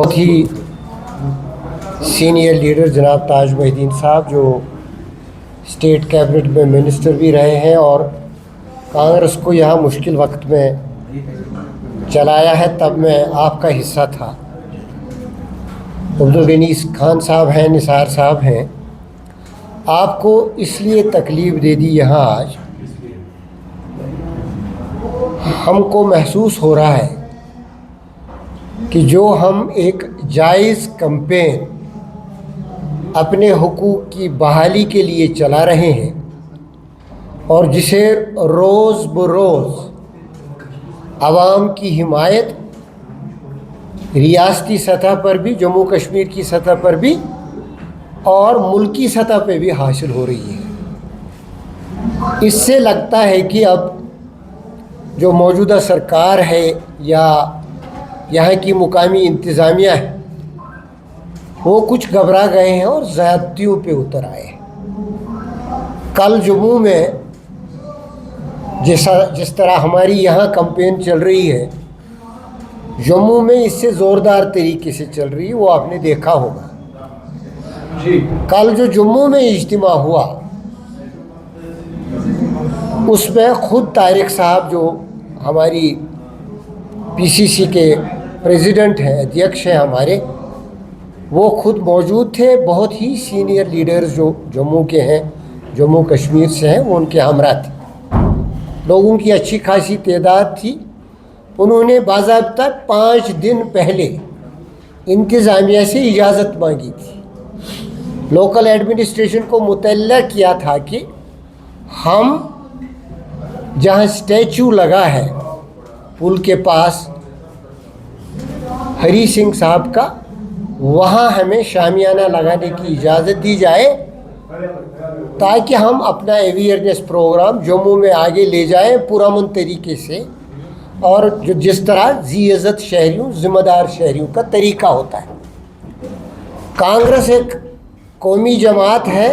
بہت ہی senior leader جناب تاج محی الدین صاحب جو اسٹیٹ کیبنٹ میں منسٹر بھی رہے ہیں اور کانگریس کو یہاں مشکل وقت میں چلایا ہے، تب میں آپ کا حصہ تھا۔ عبدالغنی خان صاحب ہیں، نثار صاحب ہیں، آپ کو اس لیے تکلیف دے دی یہاں آج۔ ہم کو محسوس ہو رہا ہے کہ جو ہم ایک جائز کمپین اپنے حقوق کی بحالی کے لیے چلا رہے ہیں اور جسے روز بروز عوام کی حمایت ریاستی سطح پر بھی، جموں کشمیر کی سطح پر بھی اور ملکی سطح پہ بھی حاصل ہو رہی ہے، اس سے لگتا ہے کہ اب جو موجودہ سرکار ہے یا یہاں کی مقامی انتظامیہ ہے وہ کچھ گھبرا گئے ہیں اور زیادتیوں پہ اتر آئے ہیں۔ کل جموں میں جس طرح ہماری یہاں کمپین چل رہی ہے، جموں میں اس سے زوردار طریقے سے چل رہی ہے، وہ آپ نے دیکھا ہوگا۔ کل جو جموں میں اجتماع ہوا اس میں خود طارق صاحب جو ہماری پی سی سی کے پریزیڈنٹ ہیں، ادھیکش ہیں ہمارے، وہ خود موجود تھے۔ بہت ہی سینئر لیڈرز جو جموں کے ہیں، جموں کشمیر سے ہیں، وہ ان کے ہمراہ تھے۔ لوگوں کی اچھی خاصی تعداد تھی۔ انہوں نے باضابطہ 5 دن پہلے انتظامیہ سے اجازت مانگی تھی، لوکل ایڈمنسٹریشن کو مطلع کیا تھا کہ ہم جہاں اسٹیچو لگا ہے پل کے پاس ہری سنگھ صاحب کا، وہاں ہمیں شامیانہ لگانے کی اجازت دی جائے تاکہ ہم اپنا اویئرنیس پروگرام جموں میں آگے لے جائیں پرامن طریقے سے، اور جس طرح ذی عزت شہریوں، ذمہ دار شہریوں کا طریقہ ہوتا ہے۔ کانگریس ایک قومی جماعت ہے،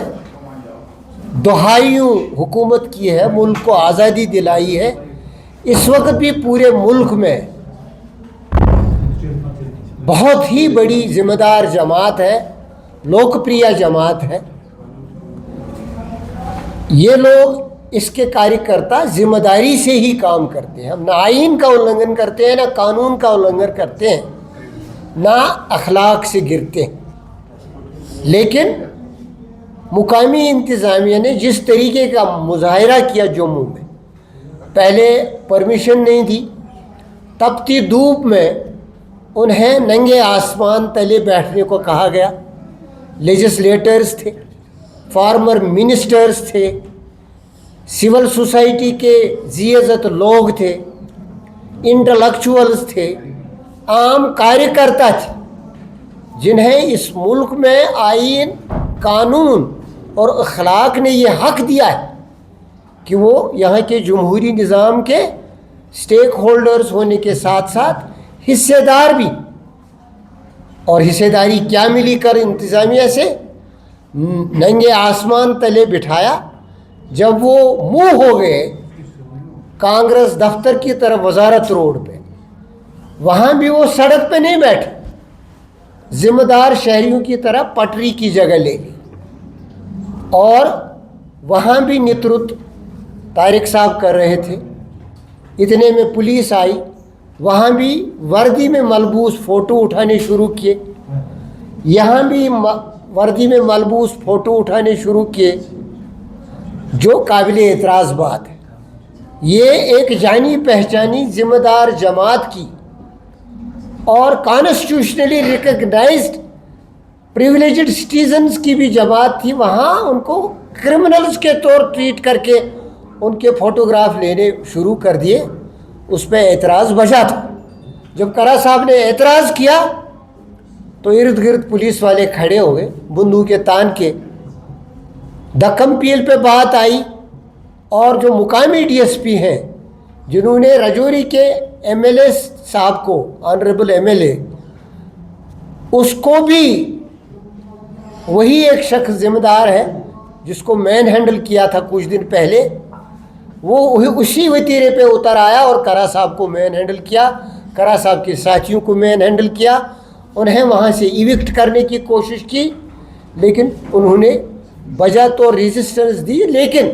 دہائیوں حکومت کی ہے، ملک کو آزادی دلائی ہے، اس وقت بھی پورے ملک میں بہت ہی بڑی ذمہ دار جماعت ہے، لوکپریہ جماعت ہے۔ یہ لوگ، اس کے کاریہ ذمہ داری سے ہی کام کرتے ہیں۔ ہم نہ آئین کا النگھن کرتے ہیں، نہ قانون کا النگھن کرتے ہیں، نہ اخلاق سے گرتے ہیں، لیکن مقامی انتظامیہ نے جس طریقے کا مظاہرہ کیا جموں میں، پہلے پرمیشن نہیں دی، تپتی دھوپ میں انہیں ننگے آسمان تلے بیٹھنے کو کہا گیا۔ لیجسلیٹرز تھے، فارمر منسٹرز تھے، سول سوسائٹی کے ذی عزت لوگ تھے، انٹلیکچوئلز تھے، عام کاریہ کرتا تھے، جنہیں اس ملک میں آئین، قانون اور اخلاق نے یہ حق دیا ہے کہ وہ یہاں کے جمہوری نظام کے اسٹیک ہولڈرز ہونے کے ساتھ ساتھ حصے دار بھی۔ اور حصے داری کیا ملی کر انتظامیہ سے؟ ننگے آسمان تلے بٹھایا۔ جب وہ منہ ہو گئے کانگریس دفتر کی طرف وزارت روڈ پہ، وہاں بھی وہ سڑک پہ نہیں بیٹھے، ذمہ دار شہریوں کی طرح پٹری کی جگہ لے لی، اور وہاں بھی نیترت طارق صاحب کر رہے تھے۔ اتنے میں پولیس آئی، وہاں بھی وردی میں ملبوس فوٹو اٹھانے شروع کیے، یہاں بھی وردی میں ملبوس فوٹو اٹھانے شروع کیے، جو قابل اعتراض بات ہے۔ یہ ایک جانی پہچانی ذمہ دار جماعت کی اور کانسٹیٹیوشنلی ریکگنائزڈ پریویلیجڈ سٹیزنز کی بھی جماعت تھی، وہاں ان کو کرمنلز کے طور ٹریٹ کر کے ان کے فوٹوگراف لینے شروع کر دیے۔ اس پہ اعتراض بجا تھا۔ جب کرا صاحب نے اعتراض کیا تو ارد گرد پولیس والے کھڑے ہو گئے بندوقیں تان کے۔ دکم پیل پہ بات آئی، اور جو مقامی ڈی ایس پی ہیں جنہوں نے رجوری کے ایم ایل اے صاحب کو، آنریبل ایم ایل اے، اس کو بھی وہی ایک شخص ذمہ دار ہے جس کو مین ہینڈل کیا تھا کچھ دن پہلے، وہ اسی وتیرے پہ اتر آیا اور کرا صاحب کو مین ہینڈل کیا، کرا صاحب کے ساتھیوں کو مین ہینڈل کیا، انہیں وہاں سے ایوکٹ کرنے کی کوشش کی، لیکن انہوں نے بجا تو ریزسٹنس دی، لیکن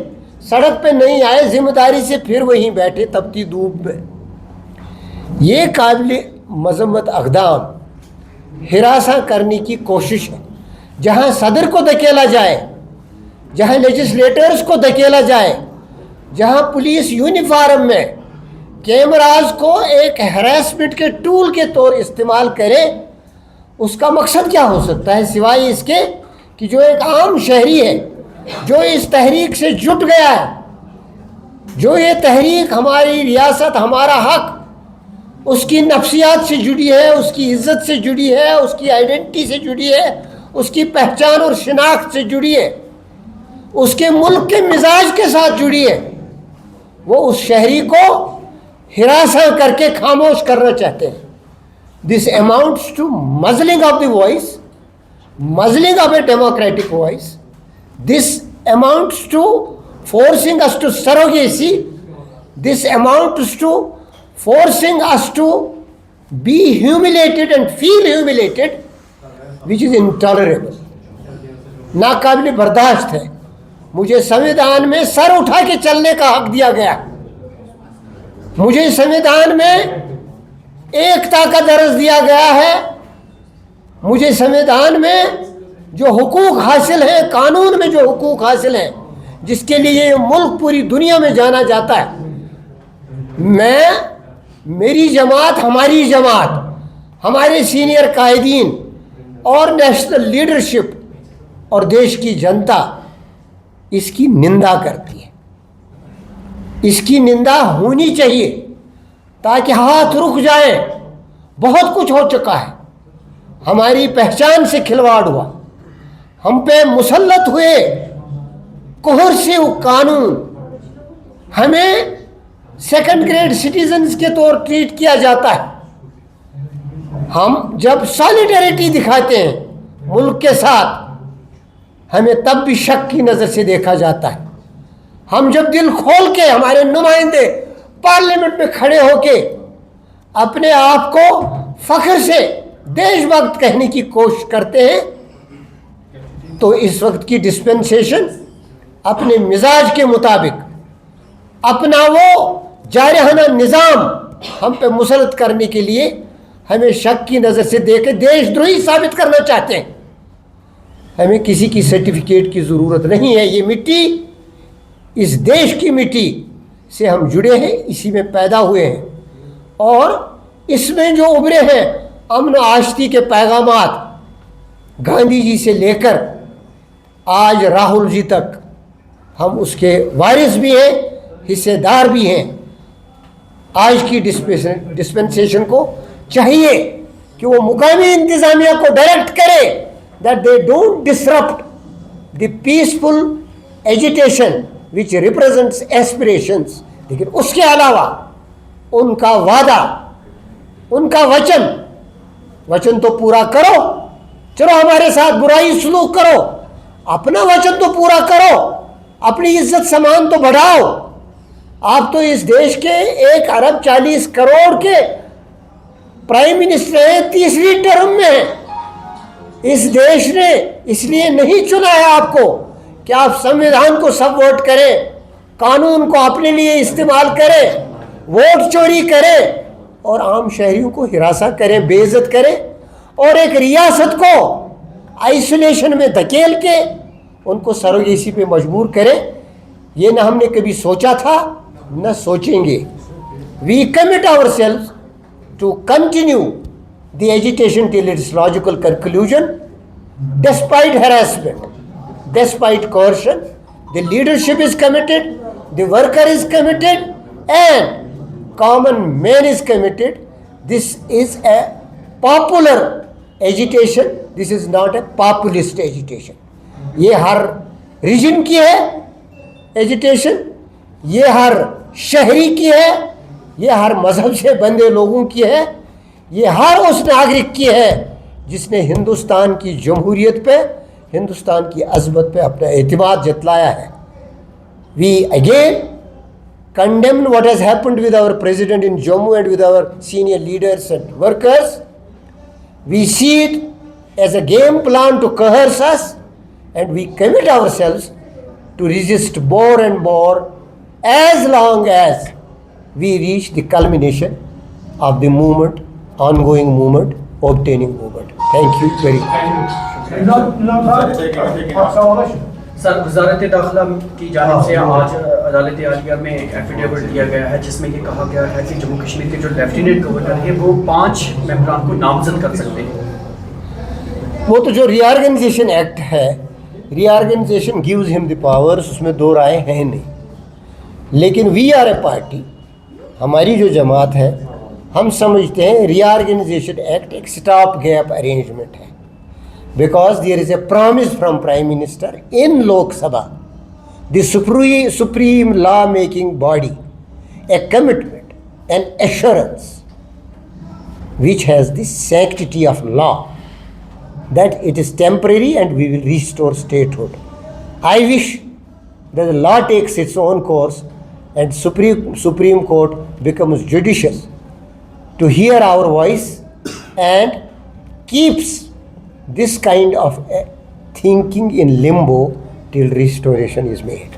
سڑک پہ نہیں آئے، ذمہ داری سے پھر وہیں بیٹھے تپتی دھوپ میں۔ یہ قابل مذمت اقدام ہراساں کرنے کی کوشش ہے۔ جہاں صدر کو دھکیلا جائے، جہاں لیجسلیٹرز کو دھکیلا جائے، جہاں پولیس یونیفارم میں کیمراز کو ایک ہراسمنٹ کے ٹول کے طور استعمال کرے، اس کا مقصد کیا ہو سکتا ہے سوائے اس کے کہ جو ایک عام شہری ہے، جو اس تحریک سے جٹ گیا ہے، جو یہ تحریک ہماری ریاست ہمارا حق اس کی نفسیات سے جڑی ہے، اس کی عزت سے جڑی ہے، اس کی آئیڈینٹی سے جڑی ہے، اس کی پہچان اور شناخت سے جڑی ہے، اس کے ملک کے مزاج کے ساتھ جڑی ہے، وہ اس شہری کو ہراساں کر کے خاموش کرنا چاہتے ہیں۔ This amounts to muzzling of the voice, muzzling of a democratic voice. This amounts to forcing us to surrogacy. This amounts to forcing us to be humiliated and feel humiliated, which is intolerable. ناقابل برداشت ہے۔ مجھے سنویدھان میں سر اٹھا کے چلنے کا حق دیا گیا، مجھے سنویدھان میں ایکتا کا درس دیا گیا ہے، مجھے سنویدھان میں جو حقوق حاصل ہیں، قانون میں جو حقوق حاصل ہیں، جس کے لیے یہ ملک پوری دنیا میں جانا جاتا ہے، میری جماعت، ہماری جماعت، ہمارے سینئر قائدین اور نیشنل لیڈرشپ اور دیش کی جنتا اس کی نندا کرتی ہے۔ اس کی نندا ہونی چاہیے تاکہ ہاتھ رک جائیں۔ بہت کچھ ہو چکا ہے، ہماری پہچان سے کھلواڑ ہوا، ہم پہ مسلط ہوئے کوہرسیو قانون، ہمیں سیکنڈ گریڈ سٹیزنز کے طور ٹریٹ کیا جاتا ہے۔ ہم جب سالیڈیرٹی دکھاتے ہیں ملک کے ساتھ، ہمیں تب بھی شک کی نظر سے دیکھا جاتا ہے۔ ہم جب دل کھول کے، ہمارے نمائندے پارلیمنٹ میں کھڑے ہو کے اپنے آپ کو فخر سے دیش بھکت کہنے کی کوشش کرتے ہیں، تو اس وقت کی ڈسپنسیشن اپنے مزاج کے مطابق اپنا وہ جارحانہ نظام ہم پہ مسلط کرنے کے لیے ہمیں شک کی نظر سے دیکھ کے دیش دروہی ثابت کرنا چاہتے ہیں۔ ہمیں کسی کی سرٹیفکیٹ کی ضرورت نہیں ہے۔ یہ مٹی، اس دیش کی مٹی سے ہم جڑے ہیں، اسی میں پیدا ہوئے ہیں، اور اس میں جو ابھرے ہیں امن و آشتی کے پیغامات، گاندھی جی سے لے کر آج راہل جی تک، ہم اس کے وارث بھی ہیں، حصے دار بھی ہیں۔ آج کی ڈسپنسیشن کو چاہیے کہ وہ مقامی انتظامیہ کو ڈائریکٹ کرے that they don't disrupt the peaceful agitation which represents aspirations. لیکن اس کے علاوہ ان کا وعدہ، ان کا وچن تو پورا کرو۔ چلو ہمارے ساتھ برائی سلوک کرو، اپنا وچن تو پورا کرو، اپنی عزت سامان تو بڑھاؤ۔ آپ تو اس دیش کے 1 ارب 40 کروڑ کے پرائم منسٹر ہیں، 3ری ٹرم میں ہیں۔ اس دیش نے اس لیے نہیں چنا ہے آپ کو کہ آپ سنویدھان کو سبورٹ کریں، قانون کو اپنے لیے استعمال کریں، ووٹ چوری کریں اور عام شہریوں کو ہراساں کریں، بے عزت کریں، اور ایک ریاست کو آئسولیشن میں دھکیل کے ان کو سروگیسی پہ مجبور کریں۔ یہ نہ ہم نے کبھی سوچا تھا، نہ سوچیں گے۔ We commit our self to continue the agitation till its logical conclusion, despite harassment, despite coercion. The leadership is committed, the worker is committed, and common man is committed. This is a popular agitation, this is not a populist agitation. یہ ہر region کی ہے agitation, یہ ہر شہری کی ہے، یہ ہر مذہب سے بندے لوگوں کی ہے، یہ ہر اس ناگرک کی ہے جس نے ہندوستان کی جمہوریت پہ، ہندوستان کی عظمت پہ اپنا اعتماد جتلایا ہے۔ We again condemn what has happened with our president in Jammu and with our senior leaders and workers. We see it as a game plan to coerce us, and we commit ourselves to resist more and more as long as we reach the culmination of the movement, ongoing movement, obtaining movement. Thank you very much. سر وزارت داخلہ کی جانب سے آج عدالت عالیہ میں ایک affidavit دیا گیا ہے جس میں یہ کہا گیا ہے کہ جموں کشمیر کے جو لیفٹیننٹ گورنر ہیں وہ 5 ممبران کو نامزد کر سکتے ہیں. وہ تو جو ری آرگنائزیشن ایکٹ ہے, ری آرگنائزیشن گیوز ہم دی پاورس, اس میں دو رائے ہیں نہیں. لیکن وی آر اے پارٹی, ہماری جو جماعت ہے, ہم سمجھتے ہیں ری آرگنائزیشن ایکٹ ایک سٹاپ گیپ ارینجمنٹ ہے. Because there is a promise from Prime Minister in Lok Sabha, the supreme law-making body, a commitment, an assurance which has the sanctity of law, that it is temporary and we will restore statehood. I wish that the law takes its own course and Supreme Court becomes judicious to hear our voice and keeps this kind of thinking in limbo till restoration is made.